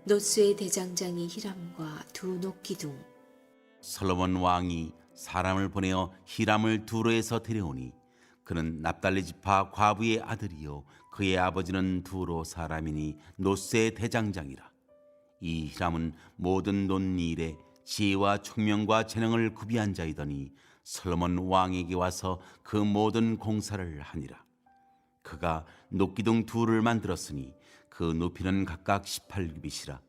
노스의 대장장이 히람과 두 녹기둥. 솔로몬 왕이 사람을 보내어 히람을 두로에서 데려오니 그는 납달리 지파 과부의 아들이요 그의 아버지는 두로 사람이니 노스의 대장장이라. 이 히람은 모든 논일에 지혜와 총명과 재능을 구비한 자이더니 솔로몬 왕에게 와서 그 모든 공사를 하니라. 그가 녹기둥 둘을 만들었으니 그 높이는 각각 18규빗이라.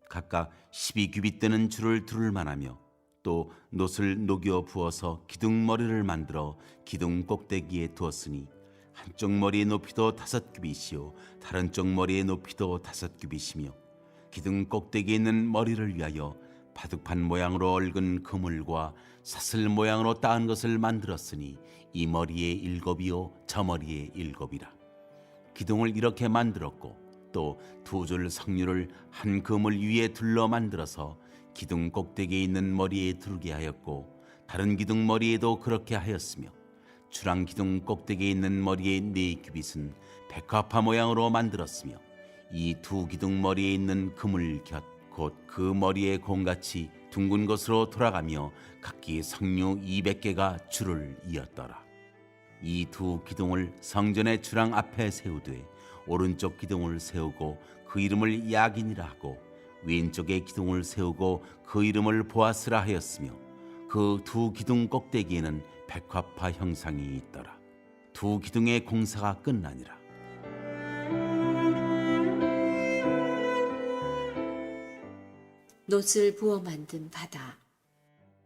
각각 12규빗 되는 줄을 두를 만하며 또 놋을 녹여 부어서 기둥 머리를 만들어 기둥 꼭대기에 두었으니 한쪽 머리의 높이도 5규빗이요 다른 쪽 머리의 높이도 5규빗이며 기둥 꼭대기에 있는 머리를 위하여 바둑판 모양으로 얽은 그물과 사슬 모양으로 따은 것을 만들었으니 이 머리에 7이요 저 머리에 7이라. 기둥을 이렇게 만들었고 또 두 줄 석류를 한 그물 위에 둘러 만들어서 기둥 꼭대기에 있는 머리에 두르게 하였고 다른 기둥 머리에도 그렇게 하였으며 주랑 기둥 꼭대기에 있는 머리의 4규빗은 백화파 모양으로 만들었으며 이 두 기둥 머리에 있는 그물 곁 곧 그 머리의 공같이 둥근 것으로 돌아가며 각기 석류 200개가 줄을 이었더라. 이 두 기둥을 성전의 주랑 앞에 세우되 오른쪽 기둥을 세우고 그 이름을 야긴이라 하고 왼쪽의 기둥을 세우고 그 이름을 보아스라 하였으며 그 두 기둥 꼭대기에는 백화파 형상이 있더라. 두 기둥의 공사가 끝나니라. 놋을 부어 만든 바다.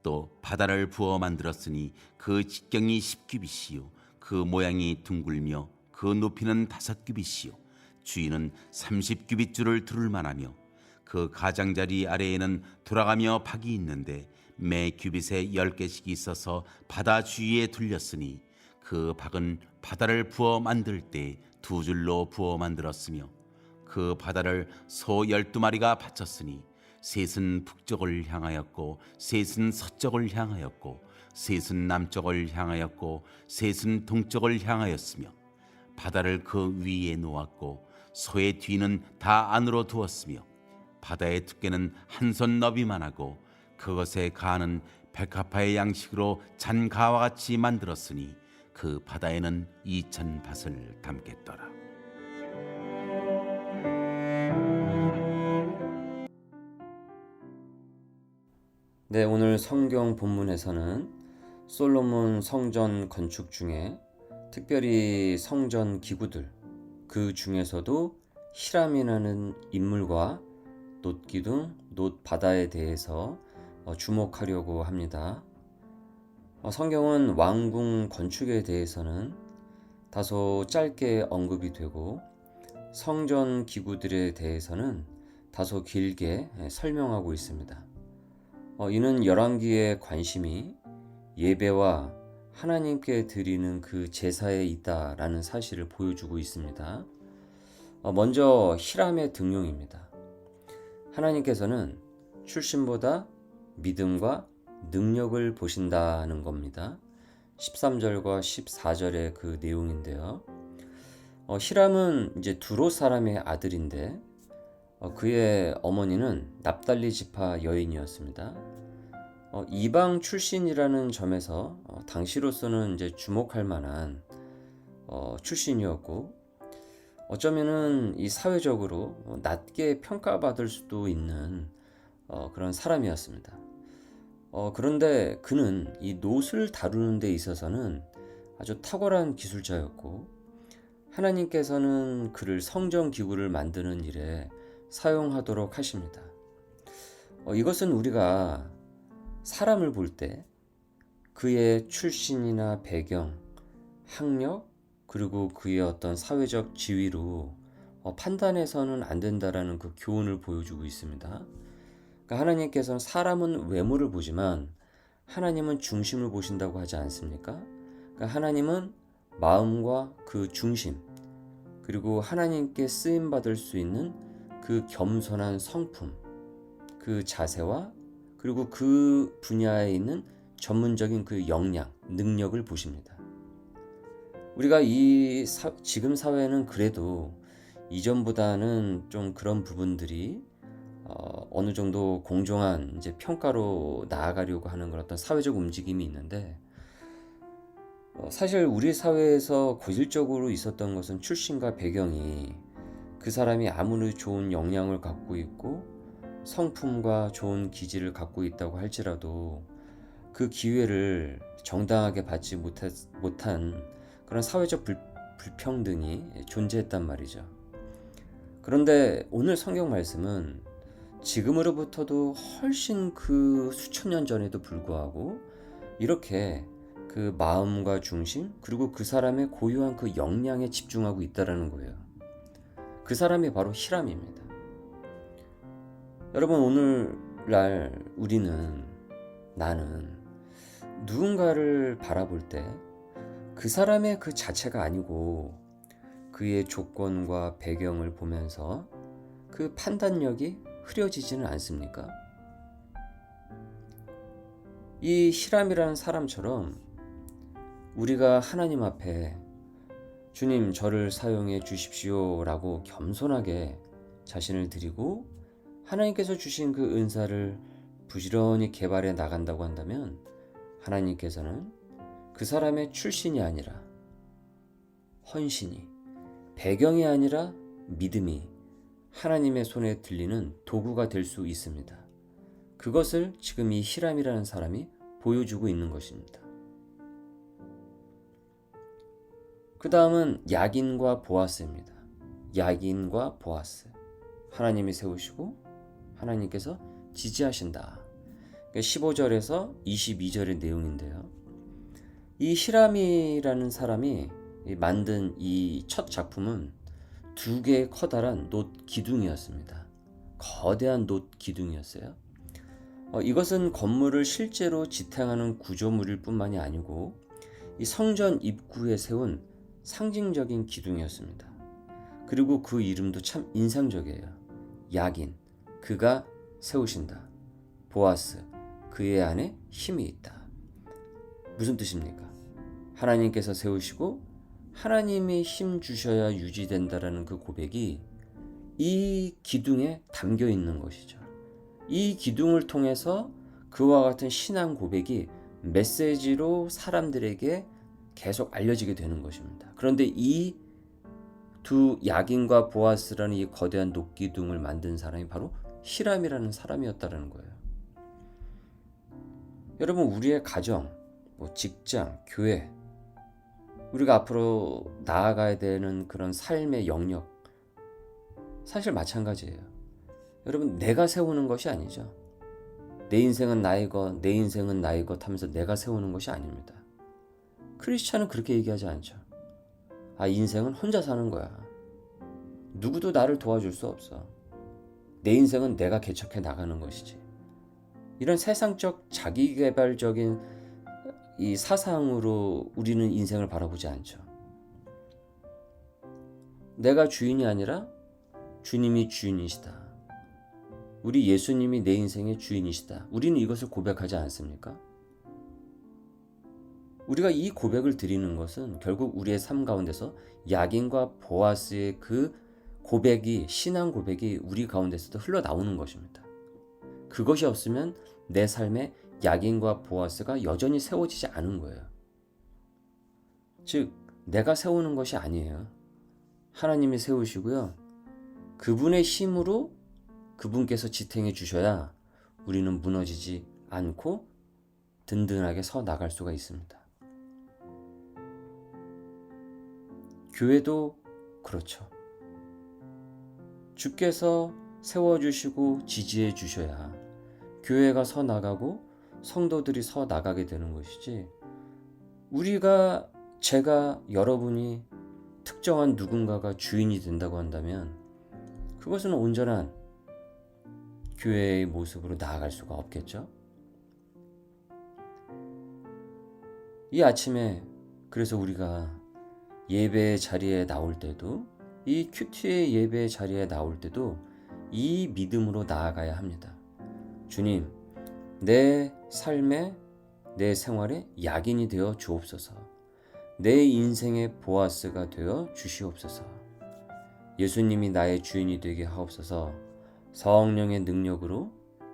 또 바다를 부어 만들었으니 그 직경이 10규빗이요 그 모양이 둥글며 그 높이는 5규빗이요 주위는 30규빗 줄을 두를 만하며 그 가장자리 아래에는 돌아가며 박이 있는데 매 규빗에 10개씩 있어서 바다 주위에 둘렸으니 그 박은 바다를 부어 만들 때 2줄로 부어 만들었으며 그 바다를 소 12마리가 바쳤으니 셋은 북쪽을 향하였고 셋은 서쪽을 향하였고 셋은 남쪽을 향하였고 셋은 동쪽을 향하였으며 바다를 그 위에 놓았고 소의 뒤는 다 안으로 두었으며 바다의 두께는 한 손 너비만 하고 그것의 가는 백합화의 양식으로 잔가와 같이 만들었으니 그 바다에는 2000밭을 담겠더라. 네, 오늘 성경 본문에서는 솔로몬 성전 건축 중에 특별히 성전 기구들, 그 중에서도 히람이라는 인물과 놋기둥, 놋바다에 대해서 주목하려고 합니다. 성경은 왕궁 건축에 대해서는 다소 짧게 언급이 되고 성전 기구들에 대해서는 다소 길게 설명하고 있습니다. 이는 열왕기의 관심이 예배와 하나님께 드리는 그 제사에 있다라는 사실을 보여주고 있습니다. 먼저 히람의 등용입니다. 하나님께서는 출신보다 믿음과 능력을 보신다는 겁니다. 13절과 14절의 그 내용인데요. 히람은 이제 두로 사람의 아들인데 그의 어머니는 납달리 지파 여인이었습니다. 이방 출신이라는 점에서 당시로서는 이제 주목할 만한 출신이었고 어쩌면은 이 사회적으로 낮게 평가받을 수도 있는 그런 사람이었습니다. 그런데 그는 이 놋을 다루는 데 있어서는 아주 탁월한 기술자였고 하나님께서는 그를 성전 기구를 만드는 일에 사용하도록 하십니다. 이것은 우리가 사람을 볼 때 그의 출신이나 배경, 학력, 그리고 그의 어떤 사회적 지위로 판단해서는 안 된다라는 그 교훈을 보여주고 있습니다. 그러니까 하나님께서는 사람은 외모를 보지만 하나님은 중심을 보신다고 하지 않습니까? 그러니까 하나님은 마음과 그 중심, 그리고 하나님께 쓰임 받을 수 있는 그 겸손한 성품, 그 자세와 그리고 그 분야에 있는 전문적인 그 역량, 능력을 보십니다. 우리가 지금 사회는 그래도 이전보다는 좀 그런 부분들이 어느 정도 공정한 이제 평가로 나아가려고 하는 그런 어떤 사회적 움직임이 있는데, 사실 우리 사회에서 고질적으로 있었던 것은 출신과 배경이 그 사람이 아무리 좋은 역량을 갖고 있고 성품과 좋은 기질을 갖고 있다고 할지라도 그 기회를 정당하게 받지 못한 그런 사회적 불평등이 존재했단 말이죠. 그런데 오늘 성경 말씀은 지금으로부터도 훨씬 그 수천 년 전에도 불구하고 이렇게 그 마음과 중심, 그리고 그 사람의 고유한 그 역량에 집중하고 있다라는 거예요. 그 사람이 바로 히람입니다. 여러분, 오늘날 나는 누군가를 바라볼 때 그 사람의 그 자체가 아니고 그의 조건과 배경을 보면서 그 판단력이 흐려지지는 않습니까? 이 히람이라는 사람처럼 우리가 하나님 앞에 주님 저를 사용해 주십시오 라고 겸손하게 자신을 드리고 하나님께서 주신 그 은사를 부지런히 개발해 나간다고 한다면 하나님께서는 그 사람의 출신이 아니라 헌신이, 배경이 아니라 믿음이 하나님의 손에 들리는 도구가 될 수 있습니다. 그것을 지금 이 히람이라는 사람이 보여주고 있는 것입니다. 그 다음은 야긴과 보아스입니다. 야긴과 보아스. 하나님이 세우시고 하나님께서 지지하신다. 15절에서 22절의 내용인데요. 이 히람이라는 사람이 만든 이 첫 작품은 두 개의 커다란 놋 기둥이었습니다. 거대한 놋 기둥이었어요. 이것은 건물을 실제로 지탱하는 구조물일 뿐만이 아니고 이 성전 입구에 세운 상징적인 기둥이었습니다. 그리고 그 이름도 참 인상적이에요. 야긴, 그가 세우신다. 보아스, 그의 안에 힘이 있다. 무슨 뜻입니까? 하나님께서 세우시고 하나님이 힘 주셔야 유지된다라는 그 고백이 이 기둥에 담겨 있는 것이죠. 이 기둥을 통해서 그와 같은 신앙 고백이 메시지로 사람들에게 계속 알려지게 되는 것입니다. 그런데 이 두 야긴과 보아스라는 이 거대한 녹기둥을 만든 사람이 바로 히람이라는 사람이었다는 거예요. 여러분, 우리의 가정, 직장, 교회, 우리가 앞으로 나아가야 되는 그런 삶의 영역, 사실 마찬가지예요. 여러분, 내가 세우는 것이 아니죠. 내 인생은 나의 것, 내 인생은 나의 것 하면서 내가 세우는 것이 아닙니다. 크리스찬은 그렇게 얘기하지 않죠. 인생은 혼자 사는 거야. 누구도 나를 도와줄 수 없어. 내 인생은 내가 개척해 나가는 것이지. 이런 세상적 자기개발적인 이 사상으로 우리는 인생을 바라보지 않죠. 내가 주인이 아니라 주님이 주인이시다. 우리 예수님이 내 인생의 주인이시다. 우리는 이것을 고백하지 않습니까? 우리가 이 고백을 드리는 것은 결국 우리의 삶 가운데서 야긴과 보아스의 그 고백이, 신앙 고백이 우리 가운데서도 흘러나오는 것입니다. 그것이 없으면 내 삶에 야긴과 보아스가 여전히 세워지지 않은 거예요. 즉, 내가 세우는 것이 아니에요. 하나님이 세우시고요. 그분의 힘으로 그분께서 지탱해 주셔야 우리는 무너지지 않고 든든하게 서 나갈 수가 있습니다. 교회도 그렇죠. 주께서 세워주시고 지지해 주셔야 교회가 서 나가고 성도들이 서 나가게 되는 것이지, 제가, 여러분이 특정한 누군가가 주인이 된다고 한다면 그것은 온전한 교회의 모습으로 나아갈 수가 없겠죠. 이 아침에 그래서 우리가 예배의 자리에 나올 때도, 이 큐티의 예배의 자리에 나올 때도 이 믿음으로 나아가야 합니다. 주님, 내 삶에, 내 생활에 야긴이 되어 주옵소서. 내 인생의 보아스가 되어 주시옵소서. 예수님이 나의 주인이 되게 하옵소서. 성령의 능력으로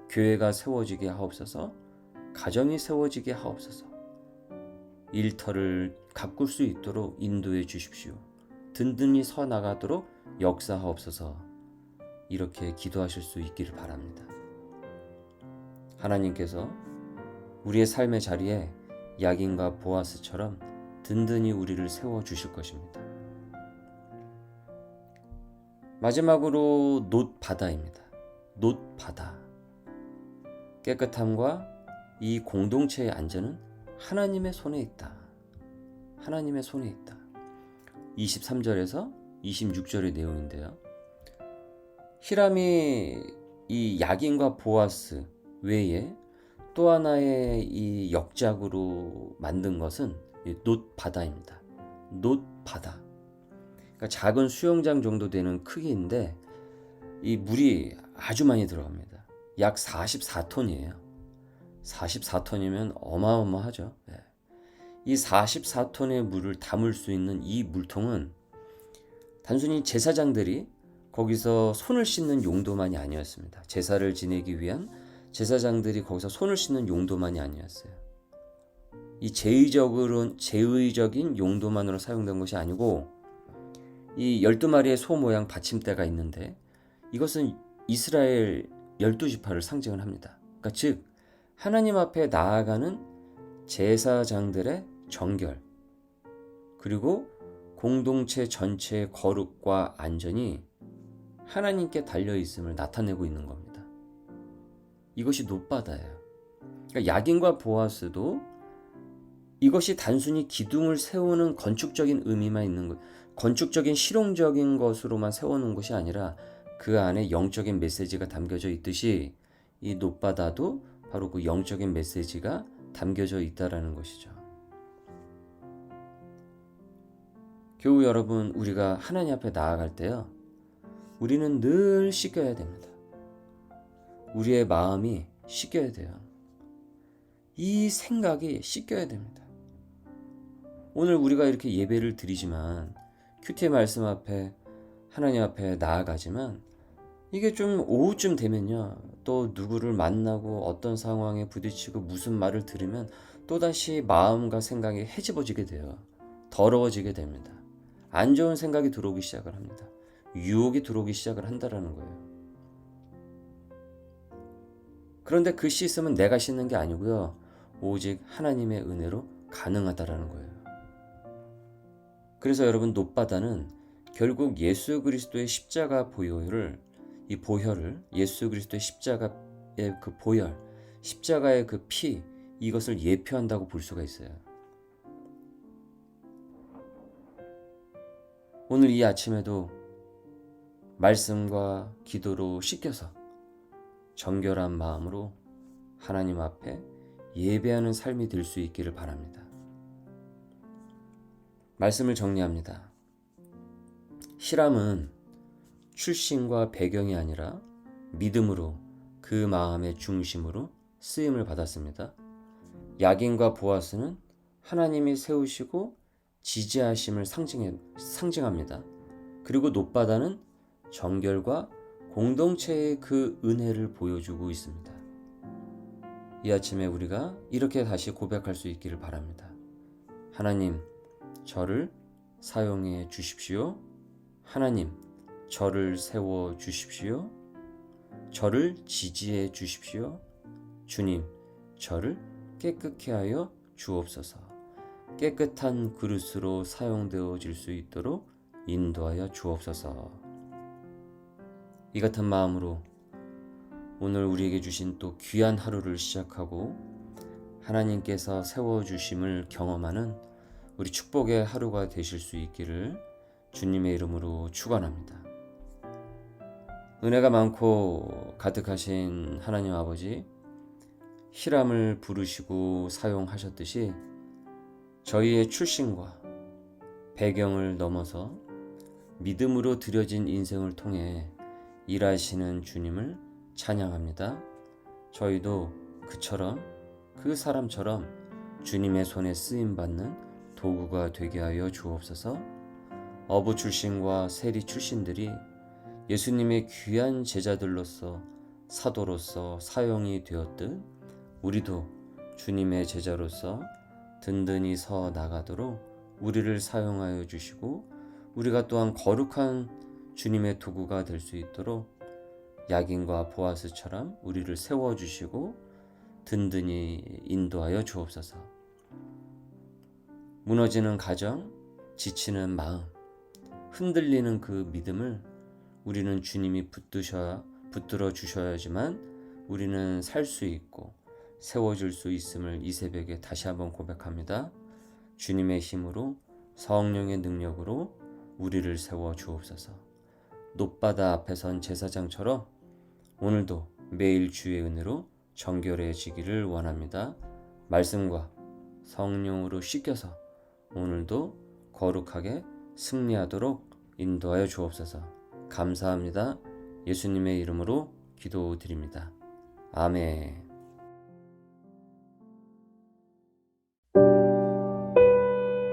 교회가 세워지게 하옵소서. 가정이 세워지게 하옵소서. 일터를 가꿀 수 있도록 인도해 주십시오. 든든히 서 나가도록 역사하옵소서. 이렇게 기도하실 수 있기를 바랍니다. 하나님께서 우리의 삶의 자리에 야긴과 보아스처럼 든든히 우리를 세워 주실 것입니다. 마지막으로 놋바다입니다. 놋바다. 깨끗함과 이 공동체의 안전은 하나님의 손에 있다. 하나님의 손에 있다. 23절에서 26절의 내용인데요. 히람이 이 야긴과 보아스 외에 또 하나의 이 역작으로 만든 것은 놋바다입니다. 놋바다. 그러니까 작은 수영장 정도 되는 크기인데 이 물이 아주 많이 들어갑니다. 약 44톤이에요. 44톤이면 어마어마하죠. 네. 이 44톤의 물을 담을 수 있는 이 물통은 단순히 제사장들이 거기서 손을 씻는 용도만이 아니었습니다. 제사를 지내기 위한 제사장들이 거기서 손을 씻는 용도만이 아니었어요. 이 제의적인 용도만으로 사용된 것이 아니고 이 12마리의 소 모양 받침대가 있는데 이것은 이스라엘 12지파를 상징을 합니다. 그러니까 즉 하나님 앞에 나아가는 제사장들의 정결 그리고 공동체 전체의 거룩과 안전이 하나님께 달려있음을 나타내고 있는 겁니다. 이것이 놋바다예요. 그러니까 야긴과 보아스도 이것이 단순히 기둥을 세우는 건축적인 의미만 있는 것, 건축적인 실용적인 것으로만 세우는 것이 아니라 그 안에 영적인 메시지가 담겨져 있듯이 이 놋바다도 바로 그 영적인 메시지가 담겨져 있다라는 것이죠. 교우 여러분, 우리가 하나님 앞에 나아갈 때요, 우리는 늘 씻겨야 됩니다. 우리의 마음이 씻겨야 돼요. 이 생각이 씻겨야 됩니다. 오늘 우리가 이렇게 예배를 드리지만 큐티의 말씀 앞에 하나님 앞에 나아가지만 이게 좀 오후쯤 되면요, 또 누구를 만나고 어떤 상황에 부딪히고 무슨 말을 들으면 또다시 마음과 생각이 헤집어지게 돼요. 더러워지게 됩니다. 안 좋은 생각이 들어오기 시작을 합니다. 유혹이 들어오기 시작을 한다라는 거예요. 그런데 그 씻음은 내가 씻는 게 아니고요, 오직 하나님의 은혜로 가능하다라는 거예요. 그래서 여러분, 놋바다는 결국 예수 그리스도의 십자가 보혈을, 이 보혈을, 예수 그리스도의 십자가의 그 보혈, 십자가의 그 피, 이것을 예표한다고 볼 수가 있어요. 오늘 이 아침에도 말씀과 기도로 씻겨서 정결한 마음으로 하나님 앞에 예배하는 삶이 될 수 있기를 바랍니다. 말씀을 정리합니다. 히람은 출신과 배경이 아니라 믿음으로 그 마음의 중심으로 쓰임을 받았습니다. 야긴과 보아스는 하나님이 세우시고 지지하심을 상징합니다. 그리고 놋바다는 정결과 공동체의 그 은혜를 보여주고 있습니다. 이 아침에 우리가 이렇게 다시 고백할 수 있기를 바랍니다. 하나님, 저를 사용해 주십시오. 하나님, 저를 세워 주십시오. 저를 지지해 주십시오. 주님, 저를 깨끗게 하여 주옵소서. 깨끗한 그릇으로 사용되어질 수 있도록 인도하여 주옵소서. 이 같은 마음으로 오늘 우리에게 주신 또 귀한 하루를 시작하고 하나님께서 세워주심을 경험하는 우리 축복의 하루가 되실 수 있기를 주님의 이름으로 축원합니다. 은혜가 많고 가득하신 하나님 아버지, 히람을 부르시고 사용하셨듯이 저희의 출신과 배경을 넘어서 믿음으로 드려진 인생을 통해 일하시는 주님을 찬양합니다. 저희도 그 사람처럼 주님의 손에 쓰임받는 도구가 되게 하여 주옵소서. 어부 출신과 세리 출신들이 예수님의 귀한 제자들로서 사도로서 사용이 되었듯 우리도 주님의 제자로서 든든히 서 나가도록 우리를 사용하여 주시고 우리가 또한 거룩한 주님의 도구가 될 수 있도록 야긴과 보아스처럼 우리를 세워주시고 든든히 인도하여 주옵소서. 무너지는 가정, 지치는 마음, 흔들리는 그 믿음을 우리는 주님이 붙들어 주셔야지만 우리는 살 수 있고 세워줄 수 있음을 이 새벽에 다시 한번 고백합니다. 주님의 힘으로 성령의 능력으로 우리를 세워 주옵소서. 높바다 앞에 선 제사장처럼 오늘도 매일 주의 은혜로 정결해지기를 원합니다. 말씀과 성령으로 씻겨서 오늘도 거룩하게 승리하도록 인도하여 주옵소서. 감사합니다. 예수님의 이름으로 기도드립니다. 아멘.